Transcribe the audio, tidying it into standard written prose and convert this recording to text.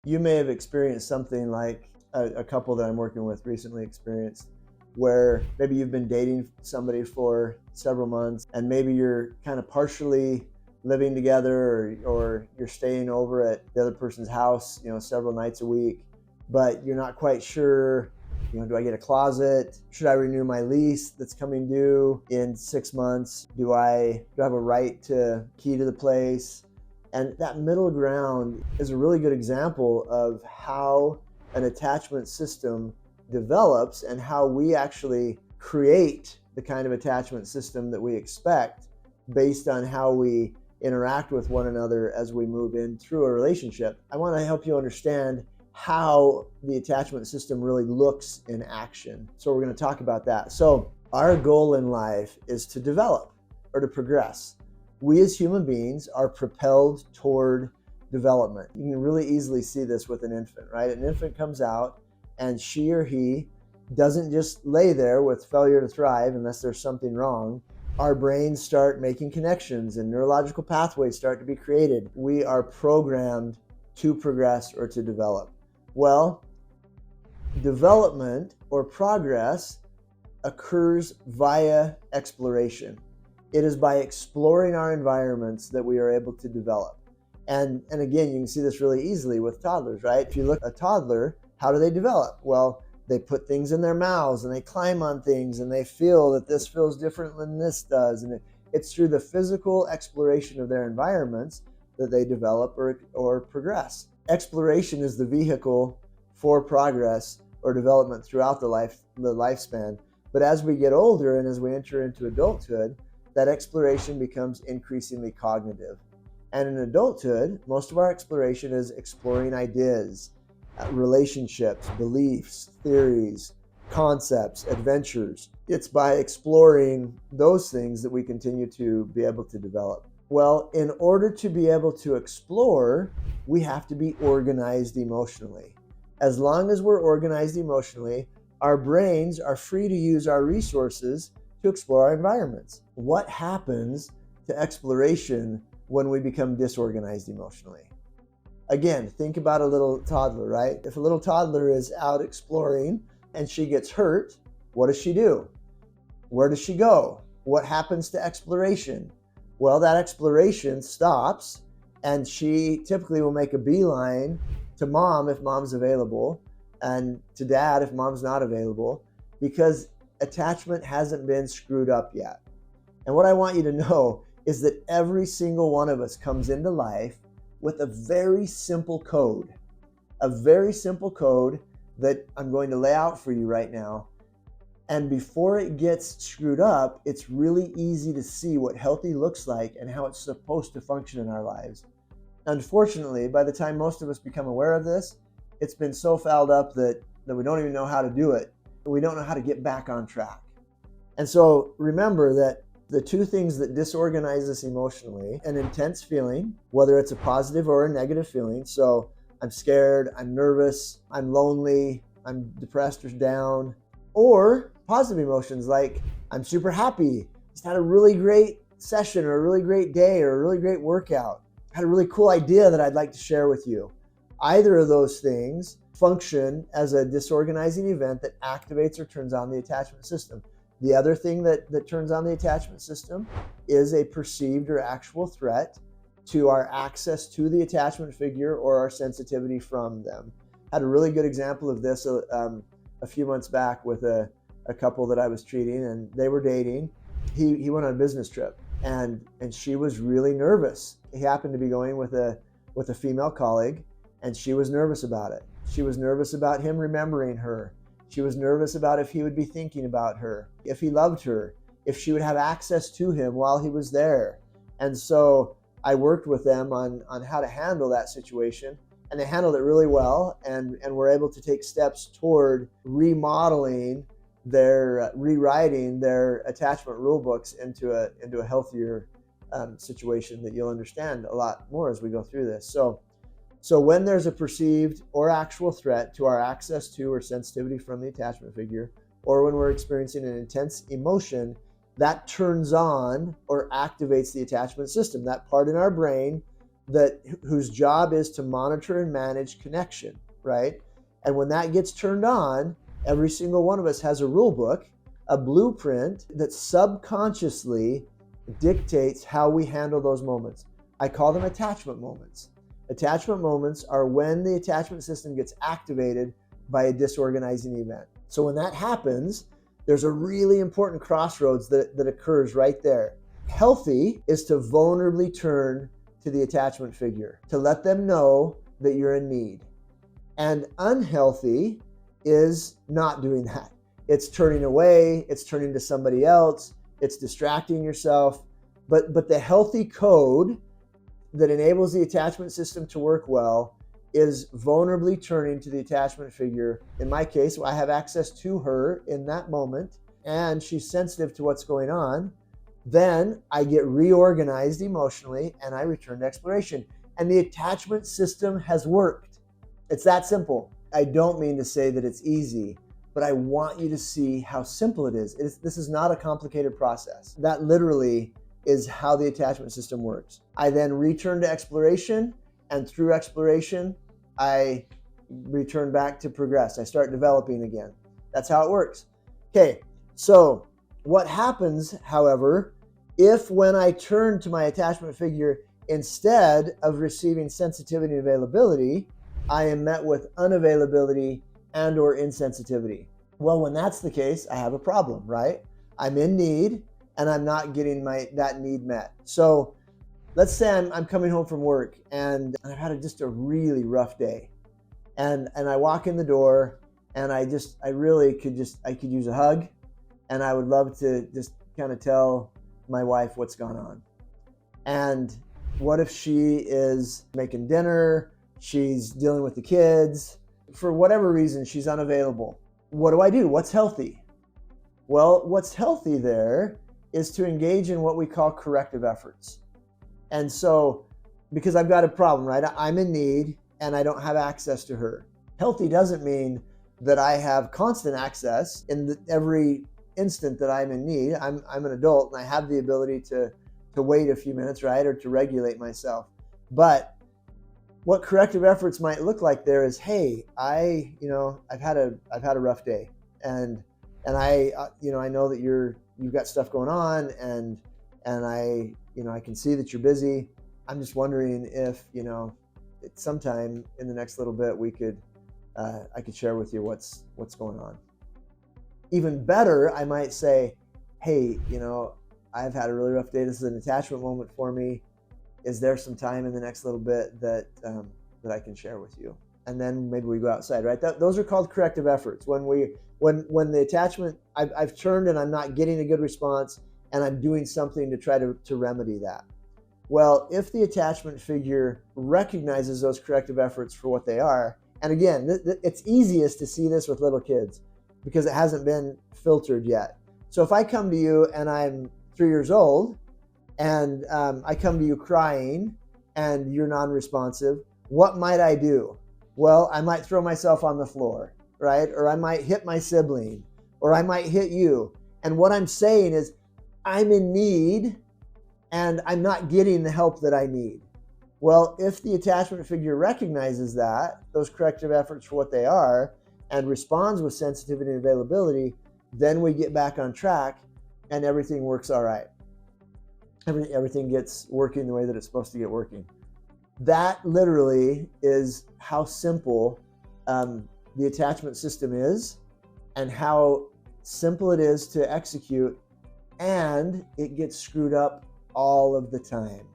You may have experienced something like a couple that I'm working with recently experienced, where maybe you've been dating somebody for several months and maybe you're kind of partially living together, or you're staying over at the other person's house, several nights a week, but you're not quite sure, do I get a closet? Should I renew my lease that's coming due in 6 months? Do I have a right to key to the place? And that middle ground is a really good example of how an attachment system develops and how we actually create the kind of attachment system that we expect based on how we interact with one another as we move in through a relationship. I want to help you understand how the attachment system really looks in action. So we're going to talk about that. So our goal in life is to develop or to progress. We as human beings are propelled toward development. You can really easily see this with an infant, right? An infant comes out and she or he doesn't just lay there with failure to thrive unless there's something wrong. Our brains start making connections and neurological pathways start to be created. We are programmed to progress or to develop. Well, development or progress occurs via exploration. It is by exploring our environments that we are able to develop. And again, you can see this really easily with toddlers, right? If you look at a toddler, how do they develop? Well, they put things in their mouths and they climb on things and they feel that this feels different than this does. And it's through the physical exploration of their environments that they develop or progress. Exploration is the vehicle for progress or development throughout the lifespan. But as we get older and as we enter into adulthood, that exploration becomes increasingly cognitive. And in adulthood, most of our exploration is exploring ideas, relationships, beliefs, theories, concepts, adventures. It's by exploring those things that we continue to be able to develop. Well, in order to be able to explore, we have to be organized emotionally. As long as we're organized emotionally, our brains are free to use our resources to explore our environments. What happens to exploration when we become disorganized emotionally? Again, think about a little toddler, right? If a little toddler is out exploring and she gets hurt, what does she do? Where does she go? What happens to exploration? Well, that exploration stops and she typically will make a beeline to mom if mom's available and to dad if mom's not available, because attachment hasn't been screwed up yet. And what I want you to know is that every single one of us comes into life with a very simple code that I'm going to lay out for you right now. And before it gets screwed up, it's really easy to see what healthy looks like and how it's supposed to function in our lives. Unfortunately, by the time most of us become aware of this, it's been so fouled up that we don't even know how to do it. We don't know how to get back on track. And so remember that the two things that disorganize us emotionally: an intense feeling, whether it's a positive or a negative feeling. So I'm scared, I'm nervous, I'm lonely, I'm depressed or down. Or positive emotions like I'm super happy, just had a really great session or a really great day or a really great workout, had a really cool idea that I'd like to share with you. Either of those things function as a disorganizing event that activates or turns on the attachment system. The other thing that turns on the attachment system is a perceived or actual threat to our access to the attachment figure or our sensitivity from them. I had a really good example of this a few months back with a couple that I was treating, and they were dating. He went on a business trip and she was really nervous. He happened to be going with a female colleague, and she was nervous about it. She was nervous about him remembering her. She was nervous about if he would be thinking about her, if he loved her, if she would have access to him while he was there. And so I worked with them on how to handle that situation, and they handled it really well and were able to take steps toward rewriting their attachment rule books into a healthier situation that you'll understand a lot more as we go through this. So when there's a perceived or actual threat to our access to or sensitivity from the attachment figure, or when we're experiencing an intense emotion, that turns on or activates the attachment system, that part in our brain whose job is to monitor and manage connection, right? And when that gets turned on, every single one of us has a rule book, a blueprint that subconsciously dictates how we handle those moments. I call them attachment moments. Attachment moments are when the attachment system gets activated by a disorganizing event. So when that happens, there's a really important crossroads that occurs right there. Healthy is to vulnerably turn to the attachment figure, to let them know that you're in need. And unhealthy is not doing that. It's turning away, it's turning to somebody else, it's distracting yourself. But the healthy code that enables the attachment system to work well is vulnerably turning to the attachment figure. In my case, I have access to her in that moment, and she's sensitive to what's going on. Then I get reorganized emotionally and I return to exploration. And the attachment system has worked. It's that simple. I don't mean to say that it's easy, but I want you to see how simple it is. This is not a complicated process. That literally is how the attachment system works. I then return to exploration, and through exploration, I return back to progress. I start developing again. That's how it works. Okay, so what happens, however, if when I turn to my attachment figure, instead of receiving sensitivity and availability, I am met with unavailability and or insensitivity? Well, when that's the case, I have a problem, right? I'm in need and I'm not getting that need met. So let's say I'm coming home from work and I've had just a really rough day. And I walk in the door and I really could use a hug, and I would love to just kind of tell my wife what's going on. And what if she is making dinner, she's dealing with the kids, for whatever reason, she's unavailable? What do I do? What's healthy? Well, what's healthy there is to engage in what we call corrective efforts. And so, because I've got a problem, right? I'm in need and I don't have access to her. Healthy doesn't mean that I have constant access in every instant that I'm in need. I'm an adult and I have the ability to wait a few minutes, right? Or to regulate myself. But what corrective efforts might look like there is, hey, I've had a rough day, and I know that you've got stuff going on, and I can see that you're busy. I'm just wondering if sometime in the next little bit I could share with you what's going on. Even better, I might say, hey, I've had a really rough day. This is an attachment moment for me. Is there some time in the next little bit that I can share with you? And then maybe we go outside, right? Those are called corrective efforts. When the attachment, I've turned and I'm not getting a good response, and I'm doing something to try to remedy that. Well, if the attachment figure recognizes those corrective efforts for what they are, and again, it's easiest to see this with little kids because it hasn't been filtered yet. So if I come to you and I'm 3 years old, and I come to you crying and you're non-responsive, what might I do? Well, I might throw myself on the floor, right? Or I might hit my sibling, or I might hit you. And what I'm saying is, I'm in need and I'm not getting the help that I need. Well, if the attachment figure recognizes that, those corrective efforts for what they are, and responds with sensitivity and availability, then we get back on track and everything works all right. Everything gets working the way that it's supposed to get working. That literally is how simple the attachment system is, and how simple it is to execute, and it gets screwed up all of the time.